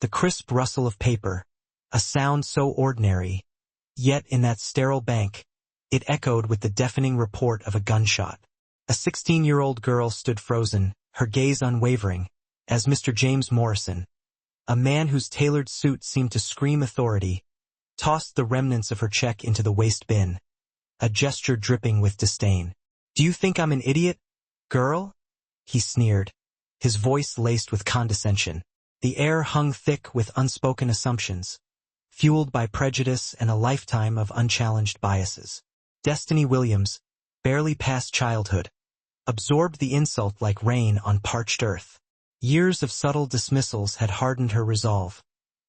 The crisp rustle of paper, a sound so ordinary, yet in that sterile bank, it echoed with the deafening report of a gunshot. A 16-year-old girl stood frozen, her gaze unwavering, as Mr. James Morrison, a man whose tailored suit seemed to scream authority, tossed the remnants of her check into the waste bin, a gesture dripping with disdain. "Do you think I'm an idiot, girl?" he sneered, his voice laced with condescension. The air hung thick with unspoken assumptions, fueled by prejudice and a lifetime of unchallenged biases. Destiny Williams, barely past childhood, absorbed the insult like rain on parched earth. Years of subtle dismissals had hardened her resolve,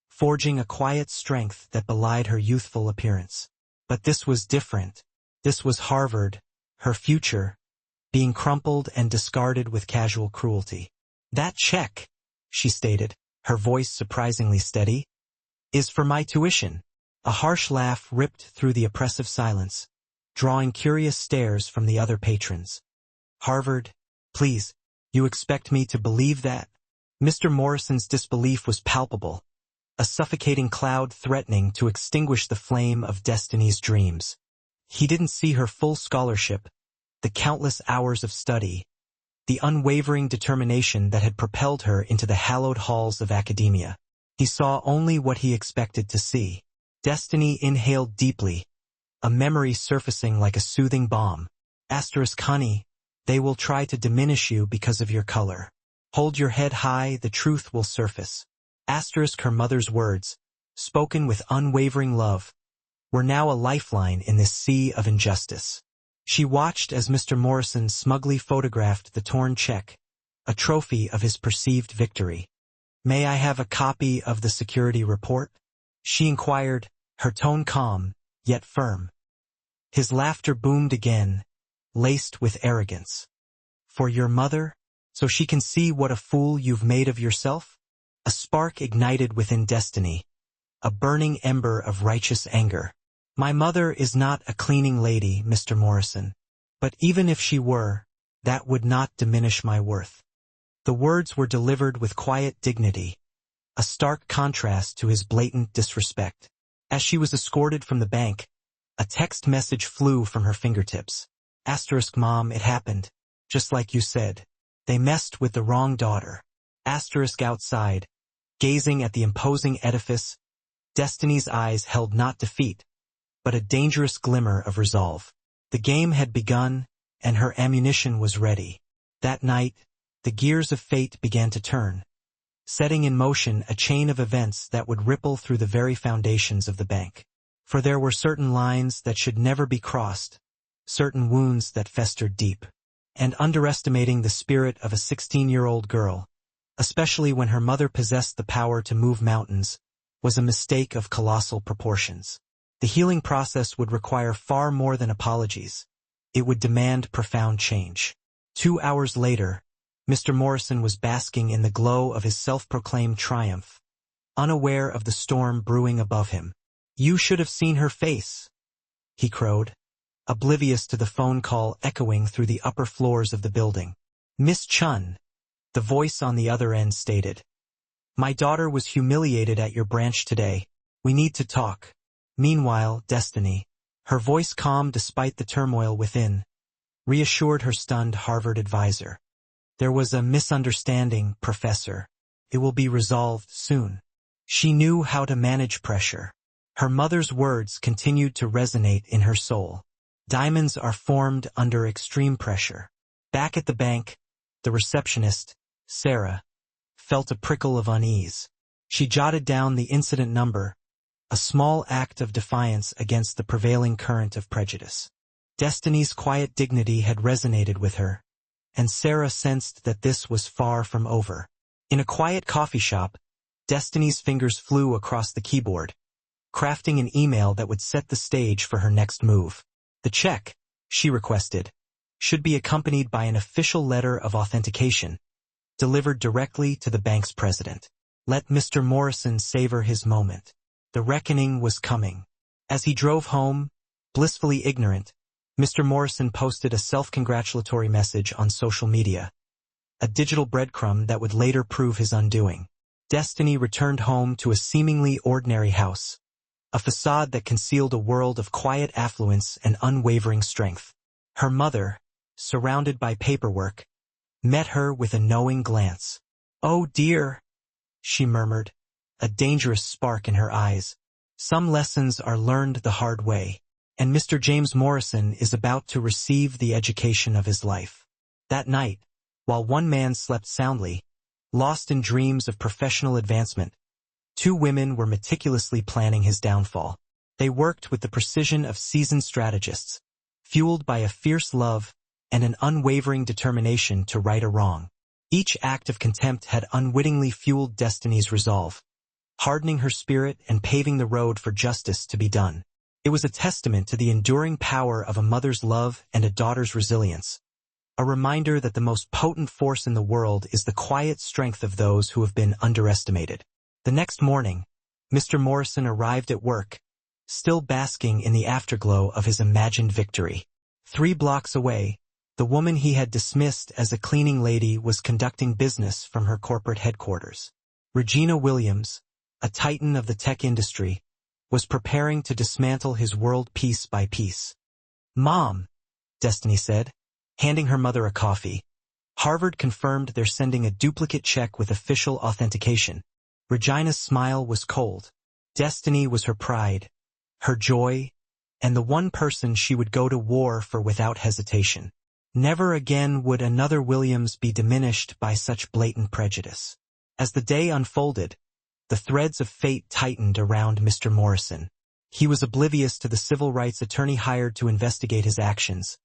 forging a quiet strength that belied her youthful appearance. But this was different. This was Harvard, her future, being crumpled and discarded with casual cruelty. "That check," she stated, her voice surprisingly steady, "is for my tuition." A harsh laugh ripped through the oppressive silence, drawing curious stares from the other patrons. "Harvard, please, you expect me to believe that?" Mr. Morrison's disbelief was palpable, a suffocating cloud threatening to extinguish the flame of Destiny's dreams. He didn't see her full scholarship, the countless hours of study, the unwavering determination that had propelled her into the hallowed halls of academia. He saw only what he expected to see. Destiny inhaled deeply, a memory surfacing like a soothing balm. "Honey, they will try to diminish you because of your color. Hold your head high, the truth will surface." Her mother's words, spoken with unwavering love, were now a lifeline in this sea of injustice. She watched as Mr. Morrison smugly photographed the torn check, a trophy of his perceived victory. "May I have a copy of the security report?" she inquired, her tone calm, yet firm. His laughter boomed again, laced with arrogance. "For your mother? So she can see what a fool you've made of yourself?" A spark ignited within Destiny, a burning ember of righteous anger. "My mother is not a cleaning lady, Mr. Morrison. But even if she were, that would not diminish my worth." The words were delivered with quiet dignity, a stark contrast to his blatant disrespect. As she was escorted from the bank, a text message flew from her fingertips. "Mom, it happened, just like you said. They messed with the wrong daughter." Outside, gazing at the imposing edifice, Destiny's eyes held not defeat, but a dangerous glimmer of resolve. The game had begun, and her ammunition was ready. That night, the gears of fate began to turn, setting in motion a chain of events that would ripple through the very foundations of the bank. For there were certain lines that should never be crossed, certain wounds that festered deep. And underestimating the spirit of a 16-year-old girl, especially when her mother possessed the power to move mountains, was a mistake of colossal proportions. The healing process would require far more than apologies. It would demand profound change. 2 hours later, Mr. Morrison was basking in the glow of his self-proclaimed triumph, unaware of the storm brewing above him. "You should have seen her face," he crowed, oblivious to the phone call echoing through the upper floors of the building. "Miss Chun," the voice on the other end stated, "my daughter was humiliated at your branch today. We need to talk." Meanwhile, Destiny, her voice calm despite the turmoil within, reassured her stunned Harvard advisor. "There was a misunderstanding, Professor. It will be resolved soon." She knew how to manage pressure. Her mother's words continued to resonate in her soul. Diamonds are formed under extreme pressure. Back at the bank, the receptionist, Sarah, felt a prickle of unease. She jotted down the incident number, a small act of defiance against the prevailing current of prejudice. Destiny's quiet dignity had resonated with her, and Sarah sensed that this was far from over. In a quiet coffee shop, Destiny's fingers flew across the keyboard, crafting an email that would set the stage for her next move. The check, she requested, should be accompanied by an official letter of authentication, delivered directly to the bank's president. Let Mr. Morrison savor his moment. The reckoning was coming. As he drove home, blissfully ignorant, Mr. Morrison posted a self-congratulatory message on social media, a digital breadcrumb that would later prove his undoing. Destiny returned home to a seemingly ordinary house, a facade that concealed a world of quiet affluence and unwavering strength. Her mother, surrounded by paperwork, met her with a knowing glance. "Oh dear," she murmured, a dangerous spark in her eyes. "Some lessons are learned the hard way, and Mr. James Morrison is about to receive the education of his life." That night, while one man slept soundly, lost in dreams of professional advancement, two women were meticulously planning his downfall. They worked with the precision of seasoned strategists, fueled by a fierce love and an unwavering determination to right a wrong. Each act of contempt had unwittingly fueled Destiny's resolve, hardening her spirit and paving the road for justice to be done. It was a testament to the enduring power of a mother's love and a daughter's resilience, a reminder that the most potent force in the world is the quiet strength of those who have been underestimated. The next morning, Mr. Morrison arrived at work, still basking in the afterglow of his imagined victory. 3 blocks away, the woman he had dismissed as a cleaning lady was conducting business from her corporate headquarters. Regina Williams, a titan of the tech industry, was preparing to dismantle his world piece by piece. "Mom," Destiny said, handing her mother a coffee. Harvard confirmed they're sending a duplicate check with official authentication. Regina's smile was cold. Destiny was her pride, her joy, and the one person she would go to war for without hesitation. Never again would another Williams be diminished by such blatant prejudice. As the day unfolded, the threads of fate tightened around Mr. Morrison. He was oblivious to the civil rights attorney hired to investigate his actions,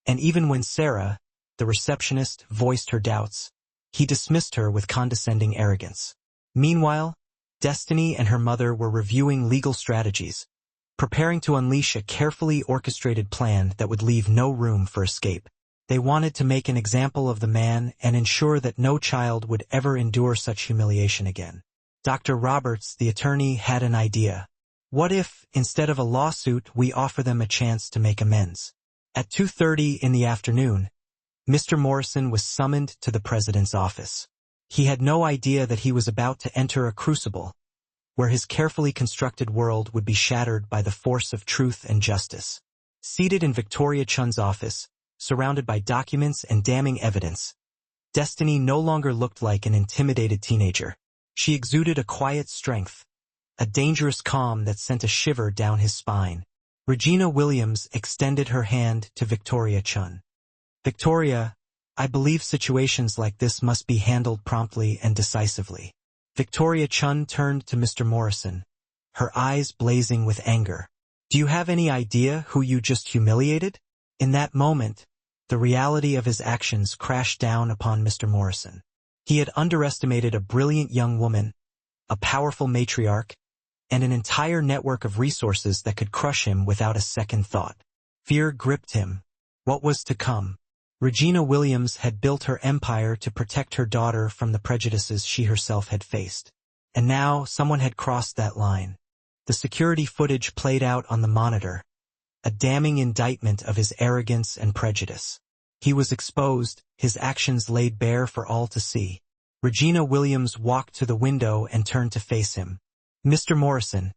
and even when Sarah, the receptionist, voiced her doubts, he dismissed her with condescending arrogance. Meanwhile, Destiny and her mother were reviewing legal strategies, preparing to unleash a carefully orchestrated plan that would leave no room for escape. They wanted to make an example of the man and ensure that no child would ever endure such humiliation again. Dr. Roberts, the attorney, had an idea. "What if, instead of a lawsuit, we offer them a chance to make amends?" At 2:30 in the afternoon, Mr. Morrison was summoned to the president's office. He had no idea that he was about to enter a crucible, where his carefully constructed world would be shattered by the force of truth and justice. Seated in Victoria Chun's office, surrounded by documents and damning evidence, Destiny no longer looked like an intimidated teenager. She exuded a quiet strength, a dangerous calm that sent a shiver down his spine. Regina Williams extended her hand to Victoria Chun. "Victoria, I believe situations like this must be handled promptly and decisively." Victoria Chun turned to Mr. Morrison, her eyes blazing with anger. "Do you have any idea who you just humiliated?" In that moment, the reality of his actions crashed down upon Mr. Morrison. He had underestimated a brilliant young woman, a powerful matriarch, and an entire network of resources that could crush him without a second thought. Fear gripped him. What was to come? Regina Williams had built her empire to protect her daughter from the prejudices she herself had faced. And now someone had crossed that line. The security footage played out on the monitor, a damning indictment of his arrogance and prejudice. He was exposed, his actions laid bare for all to see. Regina Williams walked to the window and turned to face him. "Mr. Morrison,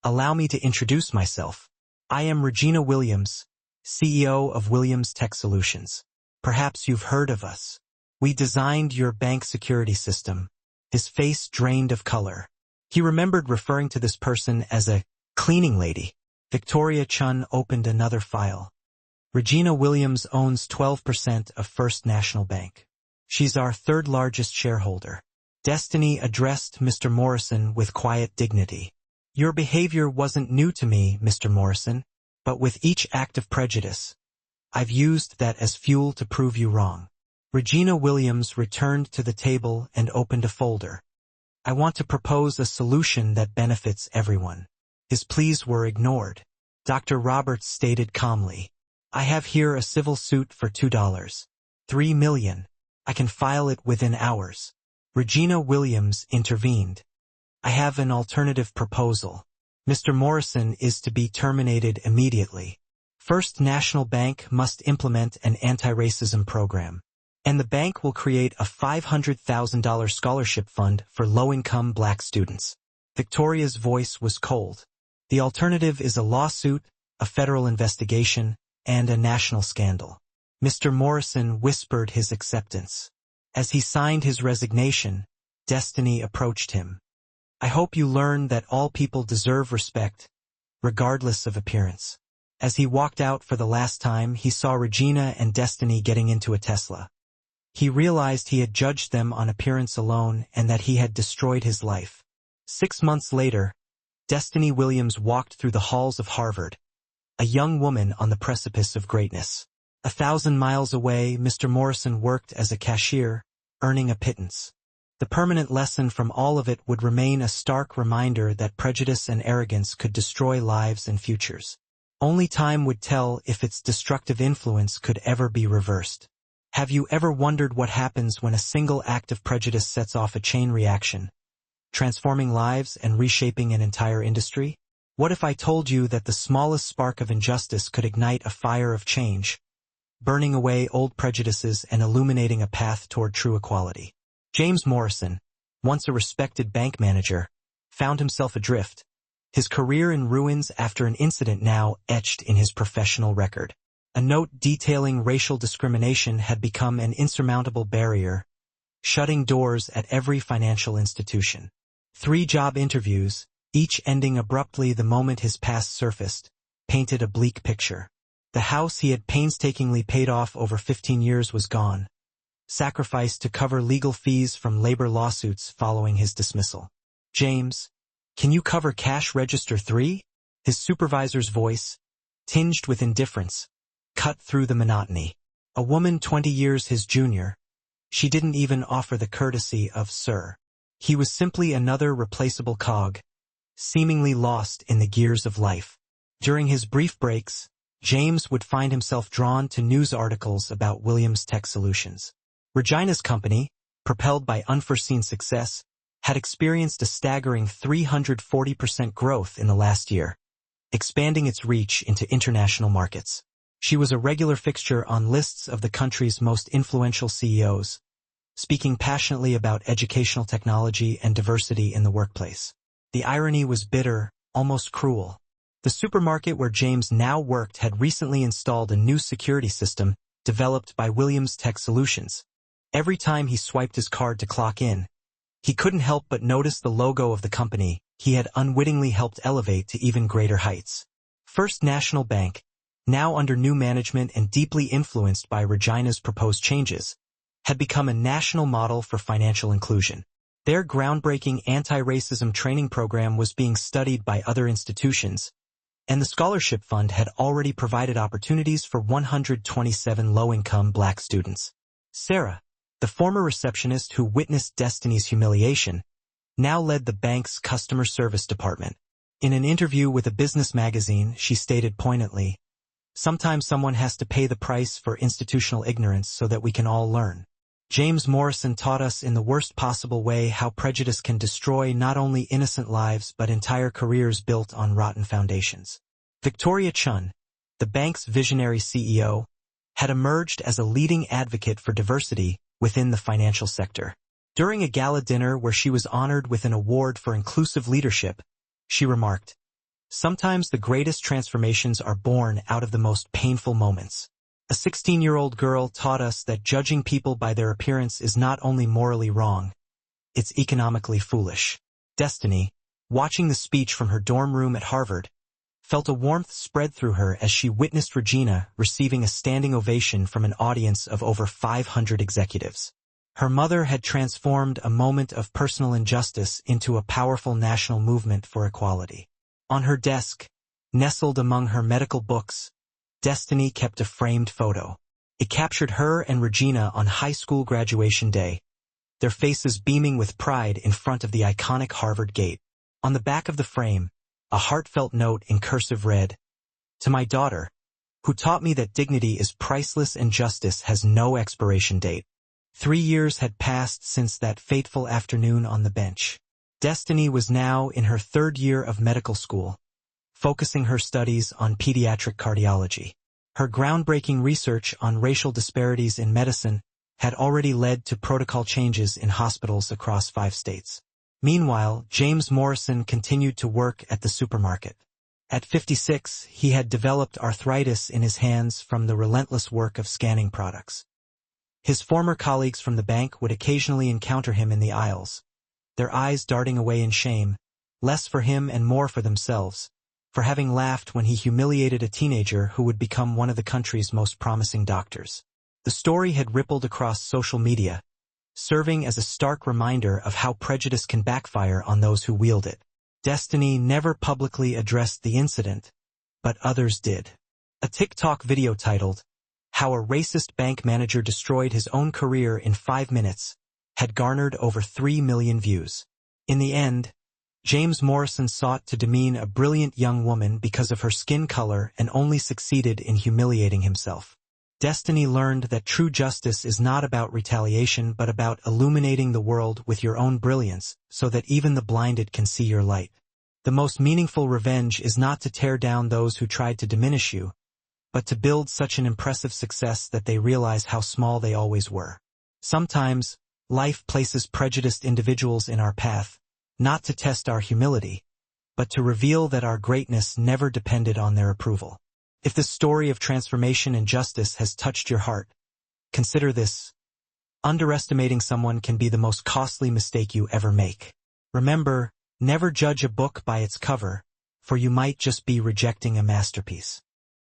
allow me to introduce myself. I am Regina Williams, CEO of Williams Tech Solutions. Perhaps you've heard of us. We designed your bank security system." His face drained of color. He remembered referring to this person as a cleaning lady. Victoria Chun opened another file. "Regina Williams owns 12% of First National Bank. She's our 3rd largest shareholder." Destiny addressed Mr. Morrison with quiet dignity. "Your behavior wasn't new to me, Mr. Morrison, but with each act of prejudice, I've used that as fuel to prove you wrong." Regina Williams returned to the table and opened a folder. "I want to propose a solution that benefits everyone." His pleas were ignored. Dr. Roberts stated calmly, "I have here a civil suit for $2.3 million. I can file it within hours." Regina Williams intervened. "I have an alternative proposal. Mr. Morrison is to be terminated immediately. First National Bank must implement an anti-racism program. And the bank will create a $500,000 scholarship fund for low-income black students. Victoria's voice was cold. The alternative is a lawsuit, a federal investigation, and a national scandal. Mr. Morrison whispered his acceptance. As he signed his resignation, Destiny approached him. I hope you learn that all people deserve respect, regardless of appearance. As he walked out for the last time, he saw Regina and Destiny getting into a Tesla. He realized he had judged them on appearance alone and that he had destroyed his life. 6 months later, Destiny Williams walked through the halls of Harvard, a young woman on the precipice of greatness. 1,000 miles away, Mr. Morrison worked as a cashier, earning a pittance. The permanent lesson from all of it would remain a stark reminder that prejudice and arrogance could destroy lives and futures. Only time would tell if its destructive influence could ever be reversed. Have you ever wondered what happens when a single act of prejudice sets off a chain reaction, transforming lives and reshaping an entire industry? What if I told you that the smallest spark of injustice could ignite a fire of change, burning away old prejudices and illuminating a path toward true equality? James Morrison, once a respected bank manager, found himself adrift, his career in ruins after an incident now etched in his professional record. A note detailing racial discrimination had become an insurmountable barrier, shutting doors at every financial institution. 3 job interviews, each ending abruptly the moment his past surfaced, painted a bleak picture. The house he had painstakingly paid off over 15 years was gone, sacrificed to cover legal fees from labor lawsuits following his dismissal. James, can you cover cash register 3? His supervisor's voice, tinged with indifference, cut through the monotony. A woman 20 years his junior, she didn't even offer the courtesy of sir. He was simply another replaceable cog, seemingly lost in the gears of life. During his brief breaks, James would find himself drawn to news articles about Williams Tech Solutions. Regina's company, propelled by unforeseen success, had experienced a staggering 340% growth in the last year, expanding its reach into international markets. She was a regular fixture on lists of the country's most influential CEOs, speaking passionately about educational technology and diversity in the workplace. The irony was bitter, almost cruel. The supermarket where James now worked had recently installed a new security system developed by Williams Tech Solutions. Every time he swiped his card to clock in, he couldn't help but notice the logo of the company he had unwittingly helped elevate to even greater heights. First National Bank, now under new management and deeply influenced by Regina's proposed changes, had become a national model for financial inclusion. Their groundbreaking anti-racism training program was being studied by other institutions, and the scholarship fund had already provided opportunities for 127 low-income black students. Sarah, the former receptionist who witnessed Destiny's humiliation, now led the bank's customer service department. In an interview with a business magazine, she stated poignantly, "Sometimes someone has to pay the price for institutional ignorance so that we can all learn." James Morrison taught us in the worst possible way how prejudice can destroy not only innocent lives but entire careers built on rotten foundations. Victoria Chun, the bank's visionary CEO, had emerged as a leading advocate for diversity within the financial sector. During a gala dinner where she was honored with an award for inclusive leadership, she remarked, "Sometimes the greatest transformations are born out of the most painful moments." A 16-year-old girl taught us that judging people by their appearance is not only morally wrong, it's economically foolish. Destiny, watching the speech from her dorm room at Harvard, felt a warmth spread through her as she witnessed Regina receiving a standing ovation from an audience of over 500 executives. Her mother had transformed a moment of personal injustice into a powerful national movement for equality. On her desk, nestled among her medical books, Destiny kept a framed photo. It captured her and Regina on high school graduation day, their faces beaming with pride in front of the iconic Harvard gate. On the back of the frame, a heartfelt note in cursive read, "To my daughter, who taught me that dignity is priceless and justice has no expiration date." 3 years had passed since that fateful afternoon on the bench. Destiny was now in her 3rd year of medical school, focusing her studies on pediatric cardiology. Her groundbreaking research on racial disparities in medicine had already led to protocol changes in hospitals across 5 states. Meanwhile, James Morrison continued to work at the supermarket. At 56, he had developed arthritis in his hands from the relentless work of scanning products. His former colleagues from the bank would occasionally encounter him in the aisles, their eyes darting away in shame, less for him and more for themselves, for having laughed when he humiliated a teenager who would become one of the country's most promising doctors. The story had rippled across social media, serving as a stark reminder of how prejudice can backfire on those who wield it. Destiny never publicly addressed the incident, but others did. A TikTok video titled, "How a Racist Bank Manager Destroyed His Own Career in 5 Minutes," had garnered over 3 million views. In the end, James Morrison sought to demean a brilliant young woman because of her skin color and only succeeded in humiliating himself. Destiny learned that true justice is not about retaliation but about illuminating the world with your own brilliance so that even the blinded can see your light. The most meaningful revenge is not to tear down those who tried to diminish you, but to build such an impressive success that they realize how small they always were. Sometimes, life places prejudiced individuals in our path, not to test our humility, but to reveal that our greatness never depended on their approval. If this story of transformation and justice has touched your heart, consider this: underestimating someone can be the most costly mistake you ever make. Remember, never judge a book by its cover, for you might just be rejecting a masterpiece.